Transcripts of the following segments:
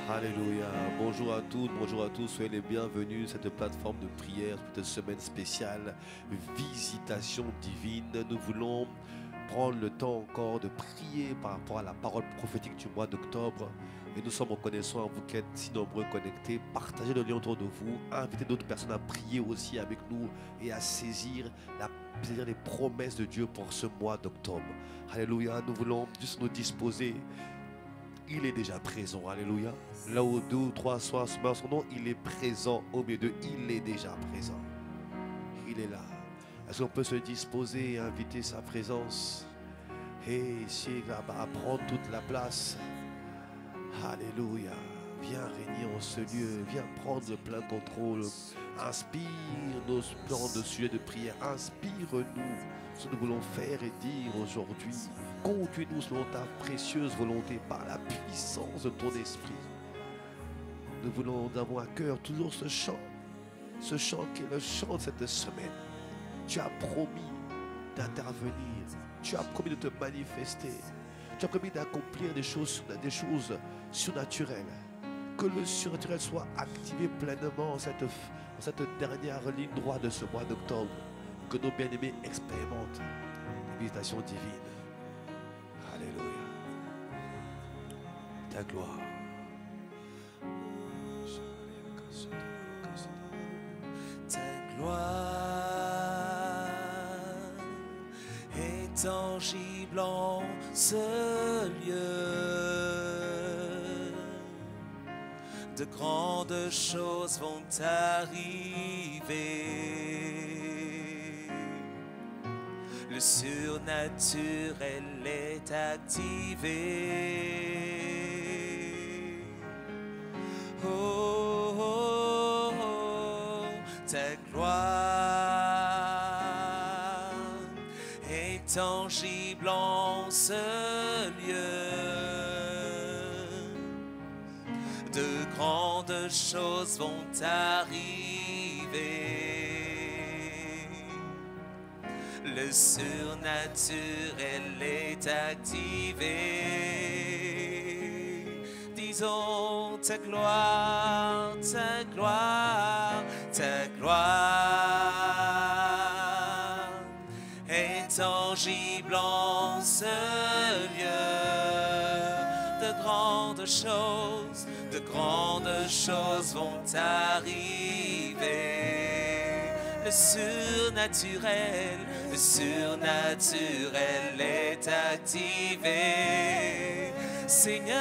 Alléluia. Bonjour à toutes, bonjour à tous. Soyez les bienvenus à cette plateforme de prière, cette semaine spéciale, visitation divine. Nous voulons prendre le temps encore de prier par rapport à la parole prophétique du mois d'octobre. Et nous sommes reconnaissants à vous qui êtes si nombreux connectés. Partagez le lien autour de vous. Invitez d'autres personnes à prier aussi avec nous et à saisir les promesses de Dieu pour ce mois d'octobre. Alléluia. Nous voulons juste nous disposer. Il est déjà présent. Alléluia. Là où 2 ou 3 soient dans son nom, il est présent au milieu d'eux. Il est déjà présent. Il est là. Est-ce qu'on peut se disposer et inviter sa présence et essayer à prendre toute la place? Alléluia. Viens régner en ce lieu. Viens prendre le plein contrôle. Inspire nos plans de sujets de prière. Inspire-nous ce que nous voulons faire et dire aujourd'hui. Conduis-nous selon ta précieuse volonté par la puissance de ton esprit. Nous avons à cœur toujours ce chant qui est le chant de cette semaine. Tu as promis d'intervenir. Tu as promis de te manifester. Tu as promis d'accomplir des choses surnaturelles. Que le surnaturel soit activé pleinement en cette dernière ligne droite de ce mois d'octobre. Que nos bien-aimés expérimentent la visitation divine. Alléluia. Ta gloire. Ta gloire est tangible en ce lieu. De grandes choses vont arriver. Le surnaturel est activé. Oh, oh, oh, ta gloire est tangible en ce lieu. De grandes choses vont arriver. Le surnaturel est activé. Disons ta gloire, ta gloire, ta gloire est tangible en ce lieu. De grandes choses vont arriver. Le surnaturel est activé. Seigneur,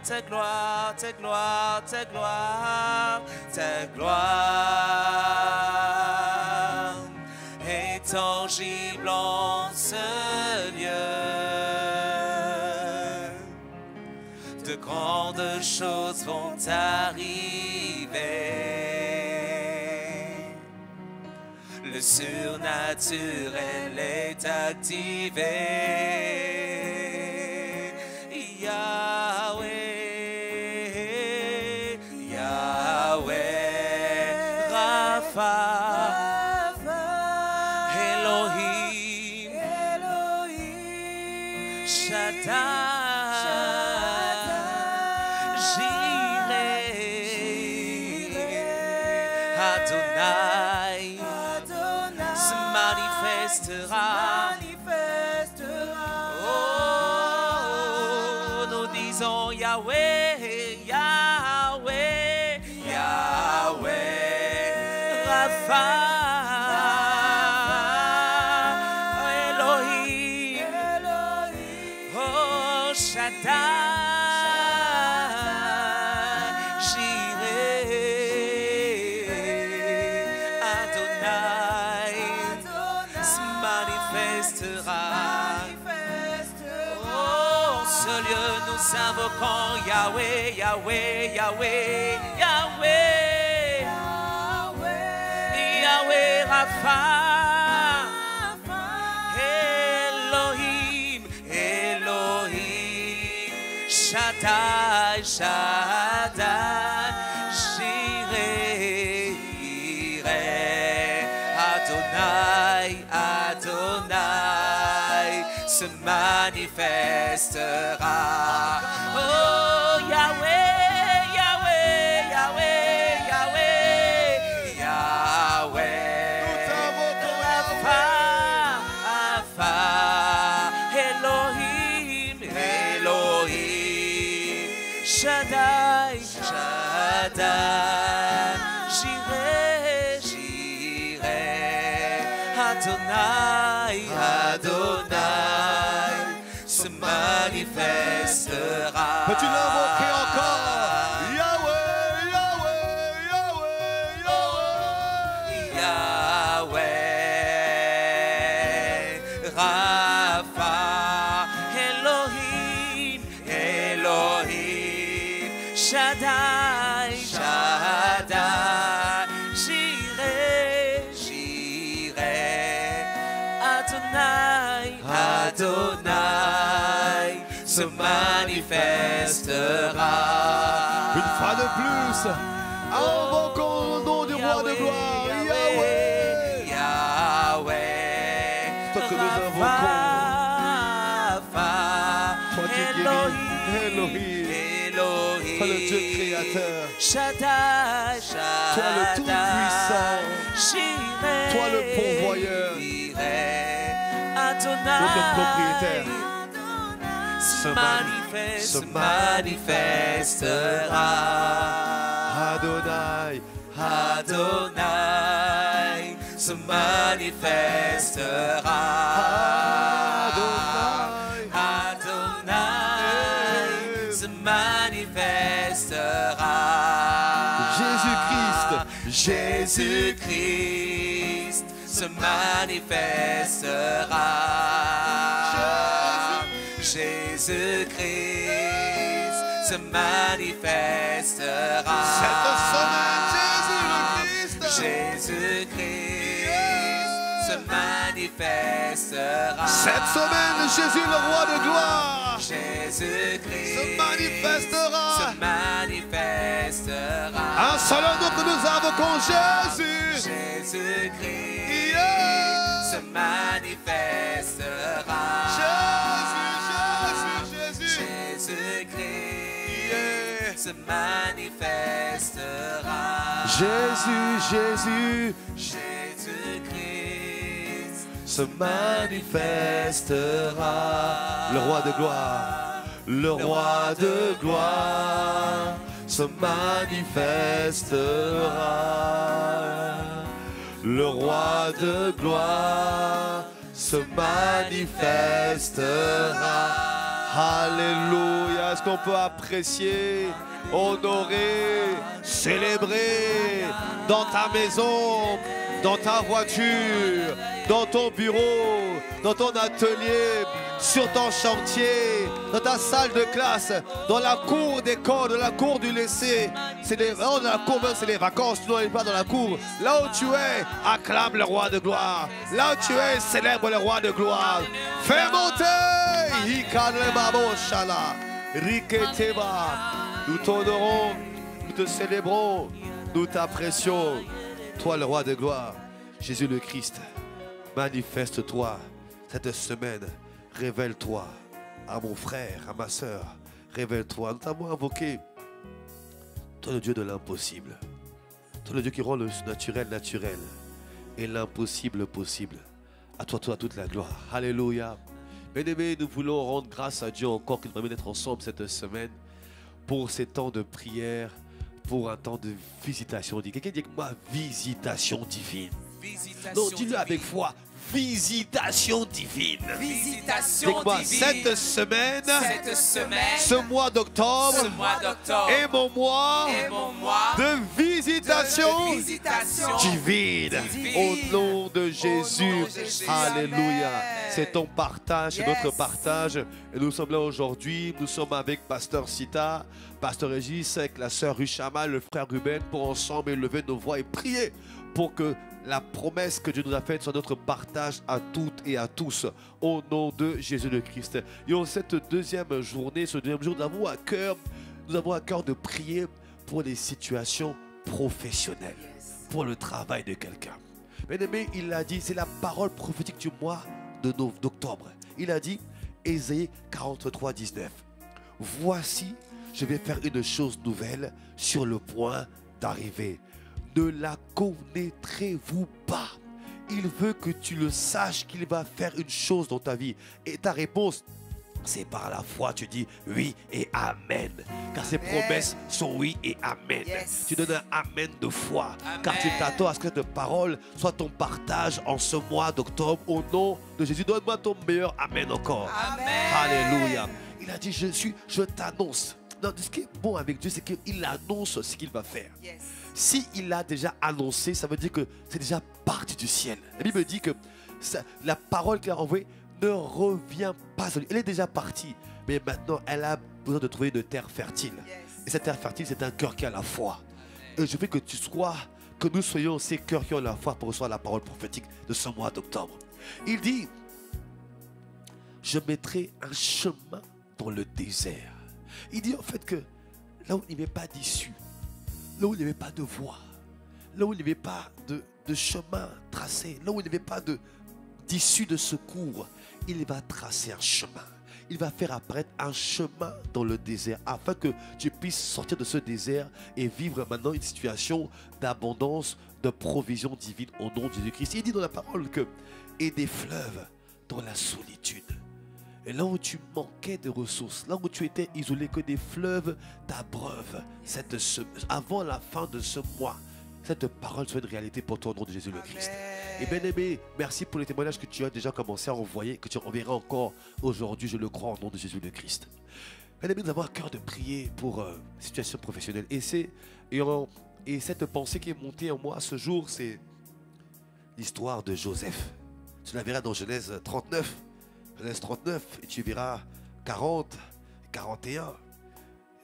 ta gloire, ta gloire, ta gloire, ta gloire est tangible en ce lieu. De grandes choses vont arriver. Le surnaturel est activé. Yahweh, Yahweh, Rapha, Elohim, Shaddai. Adonai se manifestera. Oh, nous disons Yahweh, Yahweh, Yahweh, Rapha, Elohim, oh Shaddai. Nous invoquons Yahweh, Yahweh, Yahweh, Yahweh, Yahweh, Rapha, Elohim, Elohim, Shaddai, Shaddai, Jireh, Jireh, Adonai, Adonai. se manifestera. Oh Yahweh, Yahweh, Yahweh, Yahweh, Yahweh. Alpha, Alpha, Elohim, Elohim, Shaddai, Shaddai, Jireh, Jireh, Adonai, Adonai, se manifestera. Peux-tu l'invoquer encore? Yahweh, Yahweh, Yahweh, Yahweh, Rapha, Elohim, Elohim, Shaddai, Shaddai, Jireh, Jireh, Adonai, Adonai, se manifestera. Une fois de plus, invoquons le nom du roi de gloire, Yahweh. Yahweh, Toi que nous invoquons, toi qui guéris, Elohim, Elohim, toi le Dieu créateur, Shaddai, Shaddai, toi le tout-puissant, Jireh, toi le pourvoyeur, Adonai, notre propriétaire. se manifestera. Adonai, Adonai se manifestera. Adonai, Adonai se manifestera. Jésus-Christ, Jésus-Christ se manifestera. Jésus-Christ se manifestera. cette semaine, Jésus-Christ se manifestera. cette semaine, Jésus le roi de gloire Jésus-Christ se manifestera. se manifestera. Un seul nom que nous invoquons, Jésus. Jésus-Christ Yeah. se manifestera. Jésus-Christ se manifestera. Jésus, Jésus-Christ se manifestera. Le roi de gloire, le roi de gloire se manifestera. Le roi de gloire se manifestera. Alléluia. Est-ce qu'on peut apprécier, honorer, célébrer dans ta maison, dans ta voiture, dans ton bureau, dans ton atelier, sur ton chantier, dans ta salle de classe, dans la cour d'école, dans la cour du lycée. C'est des, dans la cour même, c'est les vacances, tu n'es pas dans la cour. Là où tu es, acclame le roi de gloire. Là où tu es, célèbre le roi de gloire. Fais monter. Nous t'honorons, nous te célébrons, nous t'apprécions. Toi, le roi de gloire, Jésus le Christ, manifeste-toi cette semaine. Révèle-toi à mon frère, à ma soeur. Révèle-toi. Nous t'avons invoqué. Toi, le Dieu de l'impossible. Toi, le Dieu qui rend le naturel naturel et l'impossible possible. À toi, toute la gloire. Alléluia. Bien-aimés, nous voulons rendre grâce à Dieu encore qui nous permet d'être ensemble cette semaine pour ces temps de prière, pour un temps de visitation divine. Quelqu'un dit avec moi, visitation divine. Non, dis-le avec foi. Visitation divine. Visitation divine. Cette semaine, ce mois d'octobre, est mon mois de visitation divine. Au nom de Jésus. Alléluia. C'est ton partage, c'est notre partage. Et nous sommes là aujourd'hui. Nous sommes avec Pasteur Sita, Pasteur Régis, avec la sœur Ruchama, le frère Ruben, pour ensemble élever nos voix et prier pour que la promesse que Dieu nous a faite soit notre partage à toutes et à tous, au nom de Jésus le Christ. Et en cette deuxième journée, ce deuxième jour, nous avons à cœur de prier pour les situations professionnelles, pour le travail de quelqu'un. Bien aimé, il a dit, c'est la parole prophétique du mois d'octobre. Il a dit, Ésaïe 43, 19. Voici, je vais faire une chose nouvelle sur le point d'arriver. Ne la connaîtrez-vous pas? Il veut que tu le saches qu'il va faire une chose dans ta vie. Et ta réponse, c'est par la foi. Tu dis oui et amen. Car ses promesses sont oui et amen. Yes. Tu donnes un amen de foi. Amen. Car tu t'attends à ce que cette parole soit ton partage en ce mois d'octobre. Au nom de Jésus, donne-moi ton meilleur amen encore. Amen. Alléluia. Il a dit, je t'annonce. Non, ce qui est bon avec Dieu, c'est qu'il annonce ce qu'il va faire. Yes. Si il a déjà annoncé, ça veut dire que c'est déjà parti du ciel. La Bible dit que la parole qu'il a envoyée ne revient pas à lui. Elle est déjà partie, mais maintenant elle a besoin de trouver une terre fertile. Yes. Et cette terre fertile, c'est un cœur qui a la foi. Et je veux que que nous soyons ces cœurs qui ont la foi pour recevoir la parole prophétique de ce mois d'octobre. Il dit, je mettrai un chemin dans le désert. Il dit en fait que là où il n'y avait pas d'issue, là où il n'y avait pas de voie, là où il n'y avait pas de chemin tracé, là où il n'y avait pas d'issue de secours, il va tracer un chemin. Il va faire apparaître un chemin dans le désert afin que tu puisses sortir de ce désert et vivre maintenant une situation d'abondance, de provision divine au nom de Jésus-Christ. Il dit dans la parole que et des fleuves dans la solitude. Et là où tu manquais de ressources, là où tu étais isolé, que des fleuves t'abreuvent avant la fin de ce mois. Cette parole soit une réalité pour toi au nom de Jésus le Christ. Et bien aimé, merci pour les témoignages que tu as déjà commencé à envoyer, que tu enverras encore aujourd'hui, je le crois, au nom de Jésus le Christ. Bien aimé, nous avons un cœur de prier pour situation professionnelle. Et cette pensée qui est montée en moi ce jour, c'est l'histoire de Joseph. Tu la verras dans Genèse 39. Genèse 39, et tu verras 40, 41.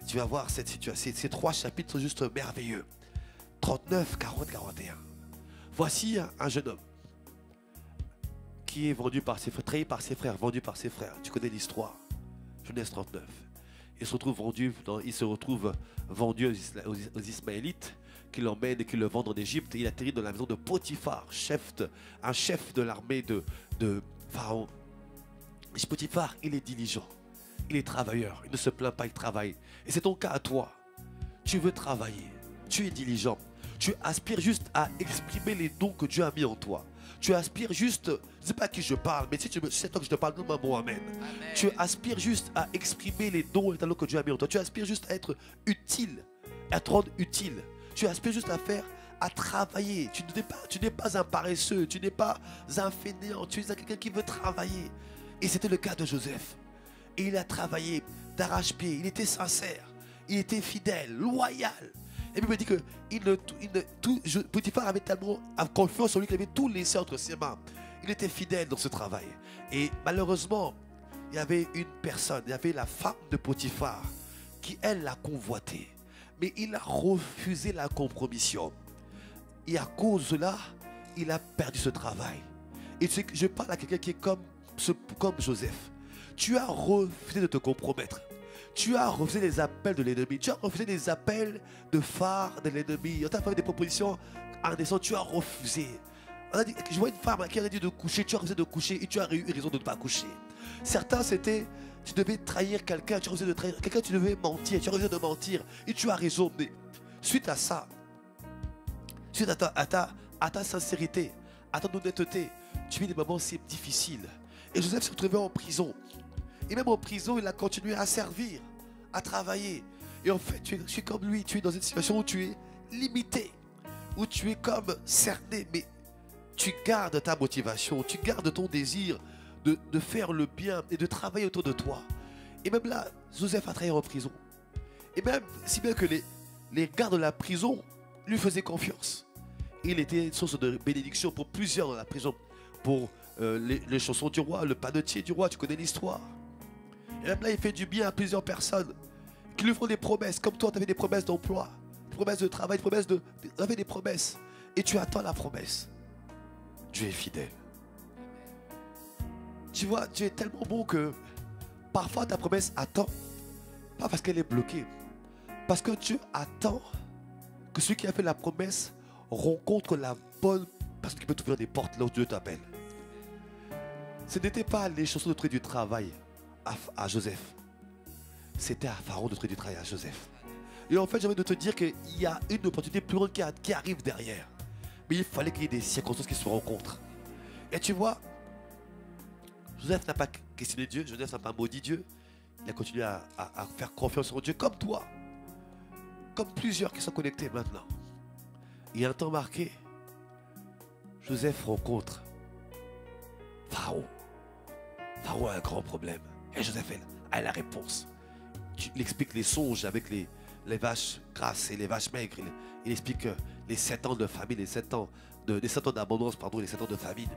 Tu vas voir cette situation. Ces trois chapitres sont juste merveilleux. 39, 40, 41. Voici un jeune homme qui est vendu par ses frères, trahi par ses frères, vendu par ses frères. Tu connais l'histoire. Genèse 39. Il se retrouve vendu aux Ismaélites qui l'emmènent et qui le vendent en Égypte. Il atterrit dans la maison de Potiphar, un chef de l'armée de Pharaon. Potiphar, il est diligent, il est travailleur, il ne se plaint pas, il travaille. Et c'est ton cas à toi. Tu veux travailler, tu es diligent, tu aspires juste à exprimer les dons que Dieu a mis en toi. Tu aspires juste, je ne sais pas à qui je parle, mais si c'est toi que je te parle, donne-moi un bon amen. Tu aspires juste à exprimer les dons et les talents que Dieu a mis en toi. Tu aspires juste à être utile, à te rendre utile. Tu aspires juste à travailler. Tu n'es pas un paresseux, tu n'es pas un fainéant, tu es quelqu'un qui veut travailler. Et c'était le cas de Joseph. Et il a travaillé d'arrache-pied. Il était sincère. Il était fidèle, loyal. Et puis il me dit que Potiphar avait tellement confiance en lui qu'il avait tout laissé entre ses mains. Il était fidèle dans ce travail. Et malheureusement, il y avait une personne, il y avait la femme de Potiphar qui, elle, l'a convoité. Mais il a refusé la compromission. Et à cause de cela, il a perdu ce travail. Et tu sais, je parle à quelqu'un qui est comme Joseph. Tu as refusé de te compromettre. Tu as refusé les appels de l'ennemi. Tu as refusé les appels de phare de l'ennemi. On t'a fait des propositions en descendant. Tu as refusé. Je vois une femme qui a dit de coucher. Tu as refusé de coucher et tu as eu raison de ne pas coucher. Certains, c'était tu devais trahir quelqu'un. Tu as refusé de trahir quelqu'un. Tu devais mentir. Tu as refusé de mentir et tu as raison. Mais suite à ça, suite à ta sincérité, à ton honnêteté, tu vis des moments si difficiles. Et Joseph s'est retrouvé en prison. Et même en prison, il a continué à servir, à travailler. Et en fait, tu es comme lui, tu es dans une situation où tu es limité, où tu es comme cerné, mais tu gardes ta motivation, tu gardes ton désir de faire le bien et de travailler autour de toi. Et même là, Joseph a travaillé en prison. Et même si bien que les gardes de la prison lui faisaient confiance. Il était une source de bénédiction pour plusieurs dans la prison, pour les chansons du roi, le panetier du roi, tu connais l'histoire. Et même là, il fait du bien à plusieurs personnes qui lui font des promesses. Comme toi, tu avais des promesses d'emploi, des promesses de travail, tu avais des promesses. Et tu attends la promesse. Dieu est fidèle. Tu vois, Dieu est tellement bon que parfois ta promesse attend. Pas parce qu'elle est bloquée. Parce que Dieu attend que celui qui a fait la promesse rencontre la bonne personne qui peut t'ouvrir des portes là où Dieu t'appelle. Ce n'était pas les chansons de trouver du travail à Joseph. C'était à Pharaon de trouver du travail à Joseph. Et en fait, j'ai envie de te dire qu'il y a une opportunité plus grande qui arrive derrière. Mais il fallait qu'il y ait des circonstances qui se rencontrent. Et tu vois, Joseph n'a pas questionné Dieu, Joseph n'a pas maudit Dieu. Il a continué à faire confiance en Dieu comme toi. Comme plusieurs qui sont connectés maintenant. Il y a un temps marqué, Joseph rencontre Pharaon. Pharaon a un grand problème. Et Joseph a la réponse. Il explique les songes avec les vaches grasses et les vaches maigres. Il explique les 7 ans de famine, les 7 ans d'abondance, pardon, les 7 ans de famine.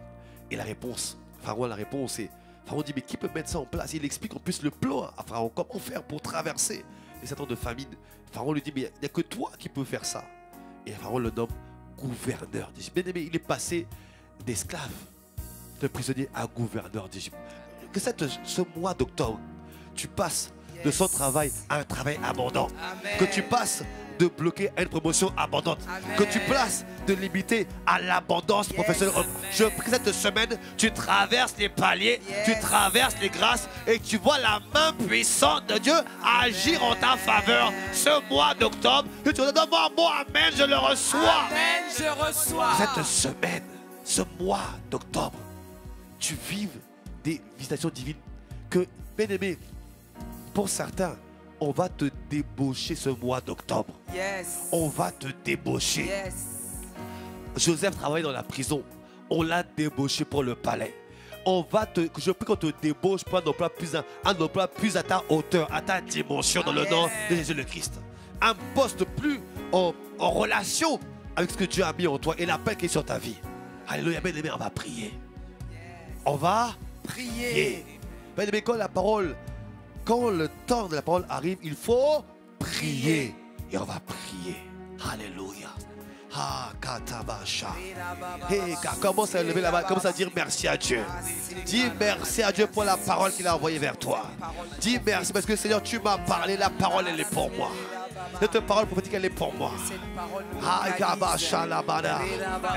Et la réponse, Pharaon a la réponse. Et Pharaon dit, mais qui peut mettre ça en place? Il explique en plus le plan à Pharaon, comment faire pour traverser les 7 ans de famine. Pharaon lui dit, mais il n'y a que toi qui peux faire ça. Et Pharaon le nomme gouverneur d'Égypte. Bien aimé, il est passé d'esclave, de prisonnier à gouverneur d'Égypte. Que ce mois d'octobre, tu passes de son travail à un travail abondant. Amen. Que tu passes de bloquer à une promotion abondante. Amen. Que tu passes de limiter à l'abondance professionnelle. Je prie que cette semaine, tu traverses les paliers, tu traverses les grâces et tu vois la main puissante de Dieu agir en ta faveur ce mois d'octobre. Et tu dis, moi, amen, je le reçois. Amen, je reçois. Cette semaine, ce mois d'octobre, tu vives des visitations divines que, bien aimé, pour certains, on va te débaucher ce mois d'octobre. Yes. On va te débaucher. Yes. Joseph travaillait dans la prison. On l'a débauché pour le palais. Je prie qu'on te débauche pour un emploi plus à ta hauteur, à ta dimension dans le nom de Jésus le Christ. Un poste plus en relation avec ce que Dieu a mis en toi et l'appel qui est sur ta vie. Alléluia, bien aimé, on va prier. Yes. On va prier. Bien aimé, quand le temps de la parole arrive, il faut prier. Et on va prier. Alléluia. Ah, katabasha. Hey, commence à lever la main, commence à dire merci à Dieu. Dis merci à Dieu pour la parole qu'il a envoyée vers toi. Dis merci parce que Seigneur, tu m'as parlé, la parole elle est pour moi. Cette parole prophétique elle est pour moi.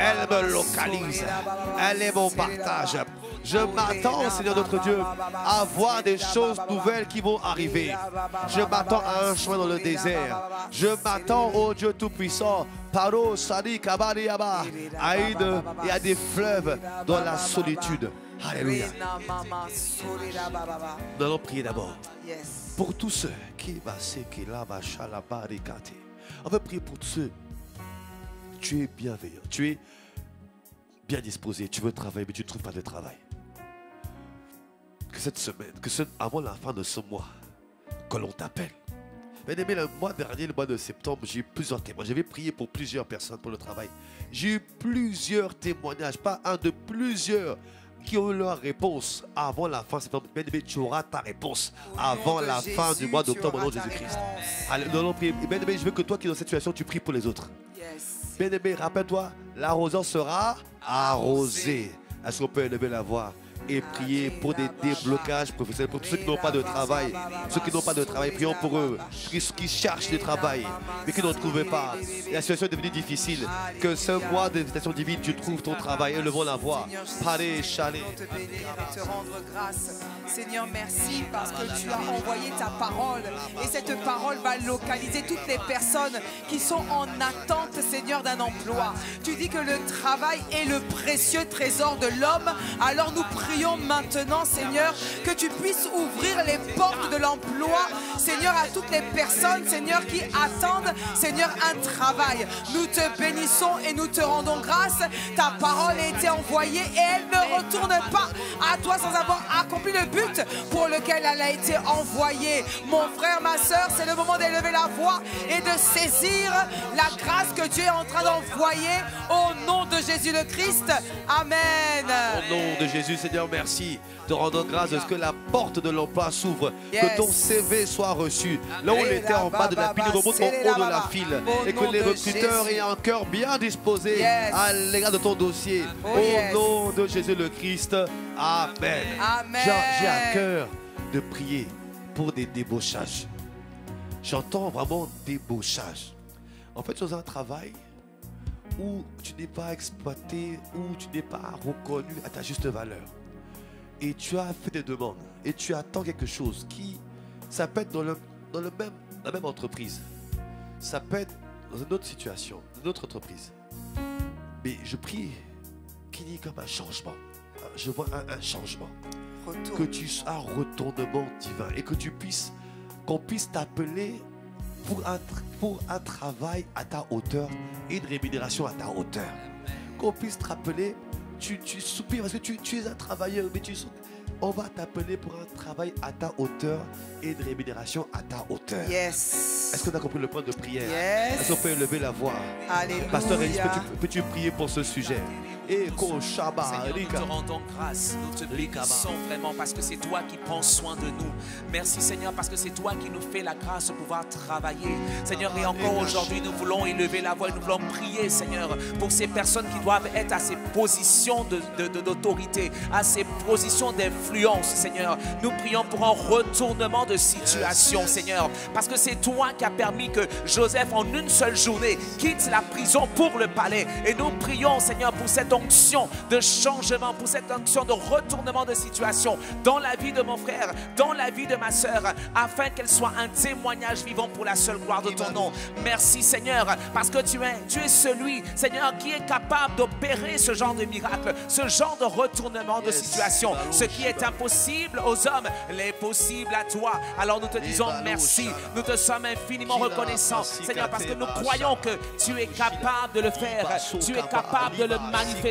Elle me localise. Elle est mon partage. Je m'attends, Seigneur notre Dieu, à voir des choses nouvelles qui vont arriver. Je m'attends à un chemin dans le désert. Je m'attends, oh Dieu Tout-Puissant, Paro, Sadi, Kabari, Yaba, et à des fleuves dans la solitude. Alléluia. Nous allons prier d'abord pour tous ceux qui on veut prier pour tous ceux. Tu es bienveillant, tu es bien disposé, tu veux travailler, mais tu ne trouves pas de travail. Que cette semaine, avant la fin de ce mois, que l'on t'appelle. Bien aimé, le mois dernier, le mois de septembre, j'ai eu plusieurs témoignages. J'avais prié pour plusieurs personnes pour le travail. J'ai eu plusieurs témoignages, pas un de plusieurs, qui ont eu leur réponse avant la fin de septembre. Bien aimé, tu auras ta réponse avant la fin du mois d'octobre au nom de Jésus-Christ. Allez, nous allons prier. Bien aimé, je veux que toi qui es dans cette situation, tu pries pour les autres. Bien aimé, rappelle-toi, l'arroseur sera arrosé. Est-ce qu'on peut élever la voix et prier pour des déblocages professionnels, pour tous ceux qui n'ont pas de travail. Ceux qui n'ont pas de travail, prions pour eux, qui cherchent du travail, mais qui n'en trouvent pas. La situation est devenue difficile. Que ce mois de visitation divine, tu trouves ton travail. Élevons la voix. Parlez, chalez. Te bénir et te rendre grâce. Seigneur, merci parce que tu as envoyé ta parole. Et cette parole va localiser toutes les personnes qui sont en attente, Seigneur, d'un emploi. Tu dis que le travail est le précieux trésor de l'homme. Alors nous prions maintenant, Seigneur, que tu puisses ouvrir les portes de l'emploi, Seigneur, à toutes les personnes, Seigneur, qui attendent, Seigneur, un travail. Nous te bénissons et nous te rendons grâce. Ta parole a été envoyée et elle ne retourne pas à toi sans avoir accompli le but pour lequel elle a été envoyée. Mon frère, ma soeur, c'est le moment d'élever la voix et de saisir la grâce que Dieu est en train d'envoyer au nom de Jésus le Christ. Amen. Au nom de Jésus, Seigneur, merci. Te rendons grâce de ce que la porte de l'emploi s'ouvre, que ton CV soit reçu. Là où il était en bas de la pile, remonte au haut de la file. Et que les recruteurs aient un cœur bien disposé à l'égard de ton dossier. Au nom de Jésus le Christ. Amen. J'ai à cœur de prier pour des débauchages. J'entends vraiment débauchage. En fait, dans un travail où tu n'es pas exploité, où tu n'es pas reconnu à ta juste valeur. et tu as fait des demandes et tu attends quelque chose qui, ça peut être dans la même entreprise, ça peut être dans une autre situation, une autre entreprise. Mais je prie qu'il y ait comme un changement. Je vois un changement. Retour. Que tu sois un retournement divin et que qu'on puisse t'appeler pour un travail à ta hauteur et une rémunération à ta hauteur. Qu'on puisse te rappeler, tu soupires parce que tu es un travailleur, mais on va t'appeler pour un travail à ta hauteur et une rémunération à ta hauteur. Yes. Est-ce qu'on a compris le point de prière? Yes. Est-ce qu'on peut élever la voix? Alléluia. Pasteur Ellis, peux-tu prier pour ce sujet? Et Seigneur, nous te rendons grâce, nous te bénissons vraiment parce que c'est toi qui prends soin de nous. Merci Seigneur parce que c'est toi qui nous fais la grâce de pouvoir travailler. Seigneur, et encore aujourd'hui nous voulons élever la voix et nous voulons prier Seigneur pour ces personnes qui doivent être à ces positions d'autorité, à ces positions d'influence Seigneur. Nous prions pour un retournement de situation Seigneur parce que c'est toi qui as permis que Joseph en une seule journée quitte la prison pour le palais. Et nous prions Seigneur pour cette onction de changement, pour cette onction de retournement de situation dans la vie de mon frère, dans la vie de ma soeur, afin qu'elle soit un témoignage vivant pour la seule gloire de ton nom. Merci Seigneur, parce que tu es celui, Seigneur, qui est capable d'opérer ce genre de miracle, ce genre de retournement de situation. Ce qui est impossible aux hommes l'est possible à toi. Alors nous te disons merci, nous te sommes infiniment reconnaissants, Seigneur, parce que nous croyons que tu es capable de le faire, tu es capable de le manifester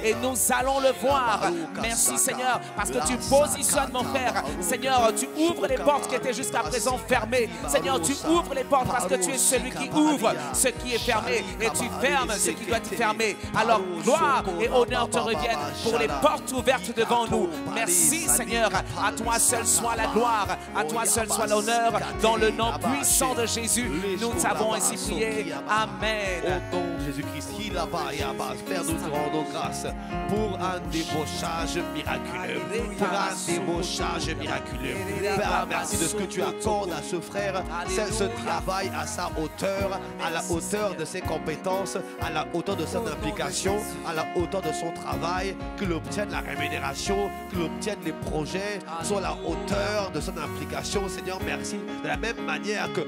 et nous allons le voir. Merci Seigneur parce que tu positionnes mon frère. Seigneur, tu ouvres les portes qui étaient jusqu'à présent fermées. Seigneur, tu ouvres les portes parce que tu es celui qui ouvre ce qui est fermé et tu fermes ce qui doit être fermé. Alors gloire et honneur te reviennent pour les portes ouvertes devant nous. Merci Seigneur, à toi seul soit la gloire, à toi seul soit l'honneur. Dans le nom puissant de Jésus, nous t'avons ainsi prié. Amen. Au nom de Jésus-Christ, Père, nous te rendons grâce pour un débauchage miraculeux. Pour un débauchage miraculeux. Père, merci de ce que tu accordes à ce frère, ce travail à sa hauteur, à la hauteur de ses compétences, à la hauteur de son implication, à la hauteur de son travail, qu'il obtienne la rémunération, qu'il obtienne les projets, soit la hauteur de son implication. Seigneur, merci. De la même manière que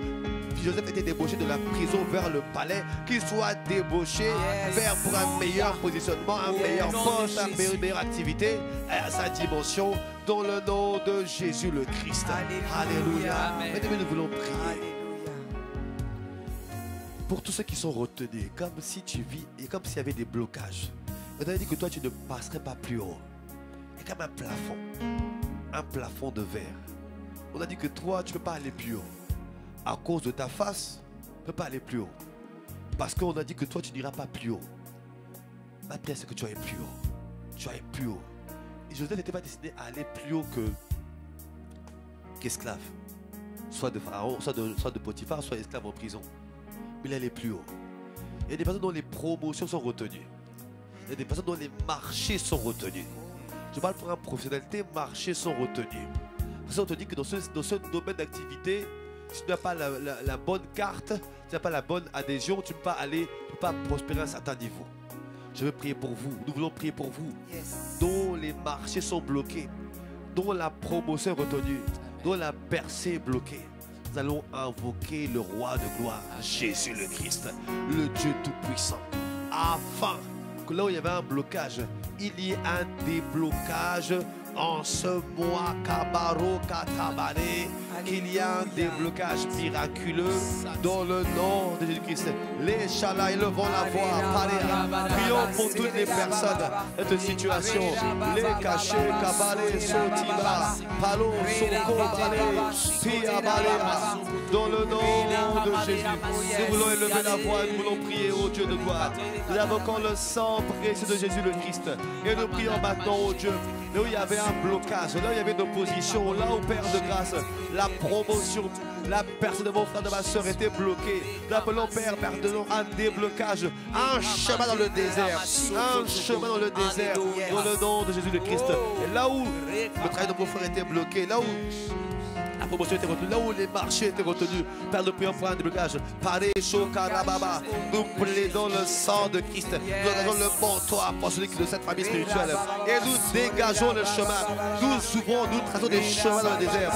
Joseph était débauché de la prison vers le palais, qu'il soit débauché vers pour un meilleur positionnement, un meilleur poste, une meilleure activité à sa dimension, dans le nom de Jésus le Christ. Alléluia. Maintenant, nous voulons prier pour tous ceux qui sont retenus, comme si tu vis et comme s'il y avait des blocages. On a dit que toi, tu ne passerais pas plus haut. Il y a comme un plafond de verre. On a dit que toi, tu ne peux pas aller plus haut. À cause de ta face, tu ne peux pas aller plus haut. Parce qu'on a dit que toi, tu n'iras pas plus haut. Ma prière, c'est que tu ailles plus haut. Tu ailles plus haut. Et Joseph n'était pas destiné à aller plus haut qu'esclave. Soit de Pharaon, soit de Potiphar, soit esclave en prison. Mais il allait plus haut. Il y a des personnes dont les promotions sont retenues. Il y a des personnes dont les marchés sont retenus. Je parle pour un professionnel, tes marchés sont retenus. Parce qu'on te dit que dans ce domaine d'activité, si tu n'as pas la bonne carte, tu n'as pas la bonne adhésion, tu ne peux pas prospérer à un certain niveau. Je veux prier pour vous. Nous voulons prier pour vous. Dont les marchés sont bloqués, dont la promotion est retenue, dont la percée est bloquée. Nous allons invoquer le roi de gloire, Jésus le Christ, le Dieu Tout-Puissant, afin que là où il y avait un blocage, il y ait un déblocage. En ce mois, Kabaro Katabane, qu'il y a un déblocage miraculeux dans le nom de Jésus-Christ. Les Shalai, levons la voix, prions pour toutes les personnes de cette situation. Les cachés, Kabale, Sotiba, Palo, Soko, Bale, Pia, Bale, dans le nom de Jésus. Nous voulons élever la voix, nous voulons prier au Dieu de gloire. Nous invoquons le sang précieux de Jésus le Christ. Et nous prions maintenant au Dieu. Là où il y avait un blocage, là où il y avait une opposition, là où, Père de grâce, la promotion, la personne de mon frère, de ma soeur était bloquée. Nous appelons, Père, pardonnons un déblocage, un chemin dans le désert, un chemin dans le désert, dans le nom de Jésus le Christ. Et là où le travail de mon frère était bloqué, là où la promotion était retenue, là où les marchés étaient retenus. Père, nous prions pour un déblocage. Nous plaidons le sang de Christ. Nous engageons le montoire pour celui de cette famille spirituelle. Et nous dégageons le chemin. Nous ouvrons, nous traçons des chemins dans le désert.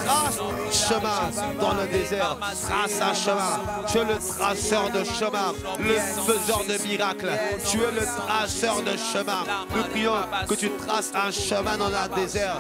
Trace chemin dans le désert. Trace un chemin. Tu es le traceur de chemin, le faiseur de miracles. Tu es le traceur de chemin. Nous prions que tu traces un chemin dans un désert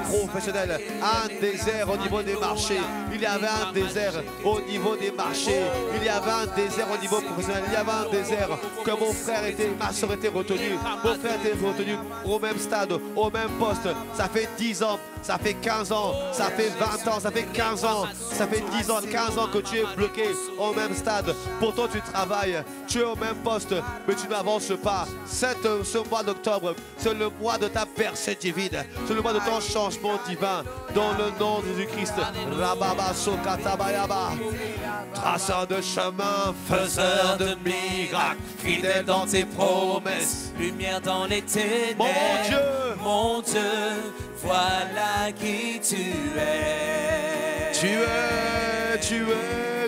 professionnel, un désert au niveau des marchés. Il y avait un désert au niveau des marchés. Il y avait un désert au niveau professionnel. Il y avait un désert que mon frère était, ma soeur était retenue. Mon frère était retenu au même stade, au même poste. Ça fait 10 ans, ça fait 15 ans, ça fait 20 ans, ça fait 15 ans, ça fait 10 ans, 15 ans que tu es bloqué au même stade. Pourtant tu travailles, tu es au même poste, mais tu n'avances pas. Ce mois d'octobre, c'est le mois de ta percée divine. C'est le mois de ton changement divin. Dans le nom de Jésus-Christ. Rababa Sokatabayaba. Traceur de chemin, faiseur de miracles, fidèle dans tes promesses, lumière dans les ténèbres. Mon Dieu, voilà qui tu es.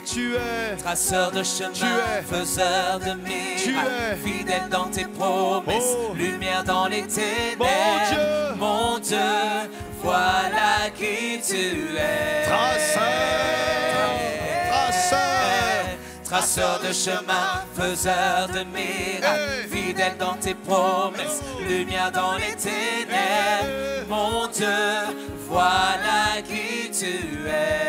Tu es traceur de chemin, faiseur de miracles, fidèle dans tes promesses, lumière dans les ténèbres. Mon Dieu, voilà qui tu es. Traceur de chemin, faiseur de miracles, fidèle dans tes promesses, lumière dans les ténèbres. Mon Dieu, voilà qui tu es.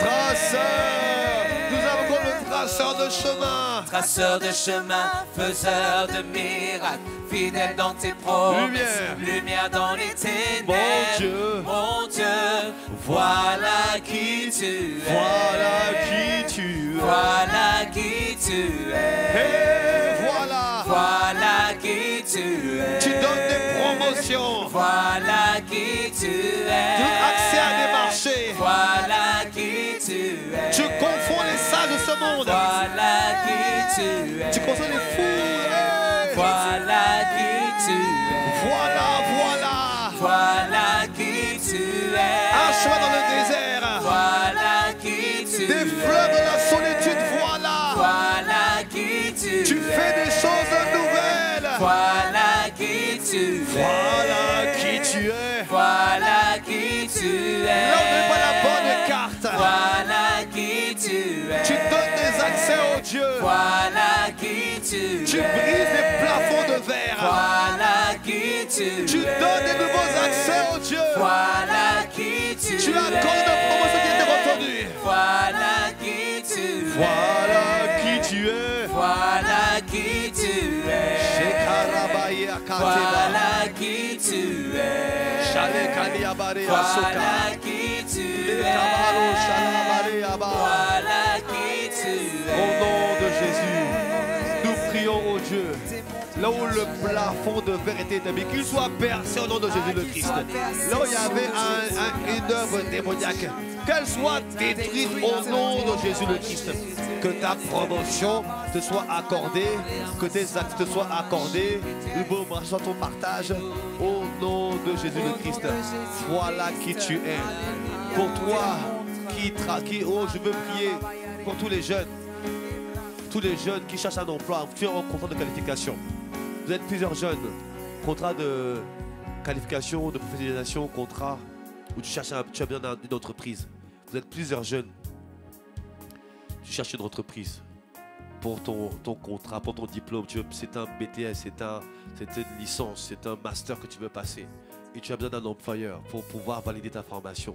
Nous avons comme le traceur de chemin. Traceur de chemin, faiseur de miracles, fidèle dans tes promesses, lumière dans les ténèbres. Mon Dieu, voilà qui tu es. Voilà qui tu es. Voilà qui tu es. Tu donnes des promotions. Voilà qui tu es. Tu as accès à des marchés. Voilà qui tu es. Tu confonds les sages de ce monde. Voilà qui tu es. Tu confonds les fous. Voilà qui tu es. Voilà qui tu es. Un chemin dans le désert. Voilà qui tu es. Des fleuves de la solitude. Voilà qui tu es. Tu fais des choses nouvelles. Voilà qui tu es. Voilà qui tu es. Voilà qui tu es. Là, on n'est pas la bonne carte. Voilà qui tu es. Tu donnes des accès au Dieu. Voilà qui tu es. Tu brises les plafonds de verre. Voilà qui tu es. Tu donnes des nouveaux accès au Dieu. Voilà qui tu es. Tu accordes de promotion qui était retenue. Voilà qui tu es. Voilà qui tu es. Voilà qui tu es. Voilà qui tu es. Voilà qui tu es. Voilà qui tu es. Au nom de Jésus, nous prions au Dieu. Là où le plafond de verre était établi, qu'il soit percé au nom de Jésus le Christ. Là où il y avait une œuvre démoniaque, qu'elle soit détruite au nom de Jésus le Christ. Que ta promotion te soit accordée, que tes actes te soient accordés, nouveau soit ton partage au nom de Jésus le Christ. Voilà qui tu es. Pour toi oh, je veux prier pour tous les jeunes qui cherchent un emploi, tu es en contrat de qualification. Vous êtes plusieurs jeunes, contrat de qualification, de professionnalisation, contrat, où tu as besoin d'une entreprise. Vous êtes plusieurs jeunes. Tu cherches une entreprise pour ton contrat, pour ton diplôme. C'est un BTS, c'est une licence, c'est un master que tu veux passer. Et tu as besoin d'un employeur pour pouvoir valider ta formation.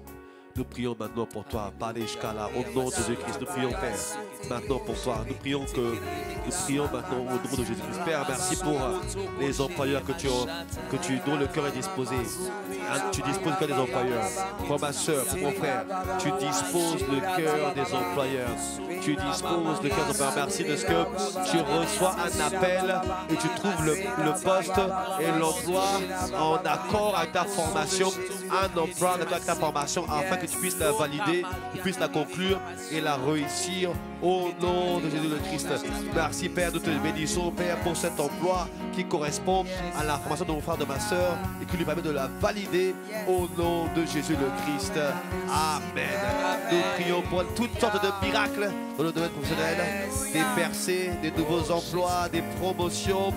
Nous prions maintenant pour toi, Paleshkala, au nom de Jésus-Christ. Nous prions, Père, maintenant pour toi. Nous prions maintenant au nom de Jésus-Christ. Père, merci pour les employeurs dont le cœur est disposé. Tu disposes le cœur des employeurs. Pour ma soeur, pour mon frère, tu disposes le cœur des employeurs. Tu disposes le cœur des employeurs. Merci de ce que tu reçois un appel et tu trouves le poste et l'emploi en accord avec ta formation. Un emploi en accord avec ta formation afin que tu puisses la valider, que tu puisses la conclure et la réussir au nom de Jésus le Christ. Merci Père, nous te bénissons Père pour cet emploi qui correspond à la formation de mon frère, de ma soeur et qui lui permet de la valider au nom de Jésus le Christ. Amen. Nous prions pour toutes sortes de miracles dans le domaine professionnel, des percées, des nouveaux emplois, des promotions,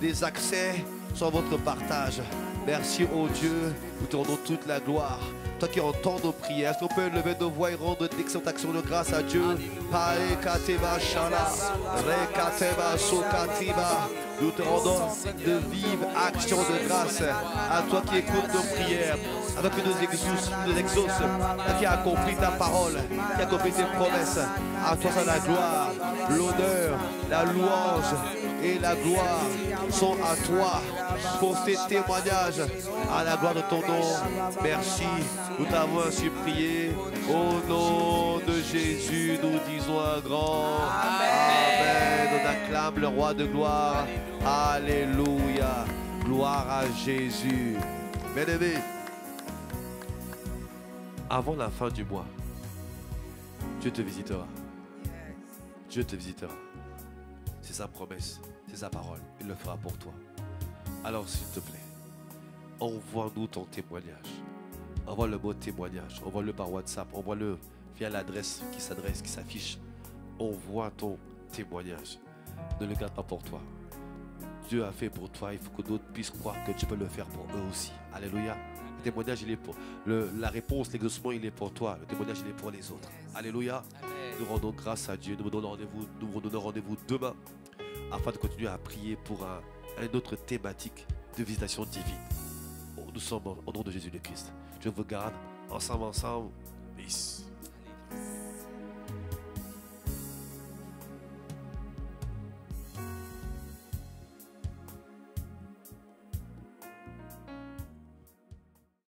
des accès sur votre partage. Merci, oh Dieu, nous te rendons toute la gloire. Toi qui entends nos prières, est-ce qu'on peut lever nos voix et rendre d'excellentes actions de grâce à Dieu? Nous te rendons de vives actions de grâce à toi qui écoutes nos prières, à toi qui nous exauce, toi qui as accompli ta parole, qui a accompli tes promesses. À toi soit la gloire, l'honneur, la louange et la gloire sont à toi pour ces témoignages à la gloire de ton nom. Merci, nous t'avons ainsi prié. Au nom de Jésus, nous disons un grand Amen. On acclame le roi de gloire. Alléluia. Gloire à Jésus. Bien-aimés, avant la fin du mois, Dieu te visitera. Dieu te visitera. C'est sa promesse, c'est sa parole. Il le fera pour toi. Alors s'il te plaît, envoie-nous ton témoignage. Envoie le mot témoignage. Envoie-le par WhatsApp. Envoie-le via l'adresse qui s'affiche. Envoie ton témoignage. Ne le garde pas pour toi. Dieu a fait pour toi. Il faut que d'autres puissent croire que tu peux le faire pour eux aussi. Alléluia. Le témoignage, il est pour la réponse, l'exaucement, il est pour toi. Le témoignage, il est pour les autres. Alléluia. Nous rendons grâce à Dieu. Nous vous donnons rendez-vous demain afin de continuer à prier pour une autre thématique de visitation divine. Nous sommes au nom de Jésus le Christ. Dieu vous garde. Ensemble. Peace.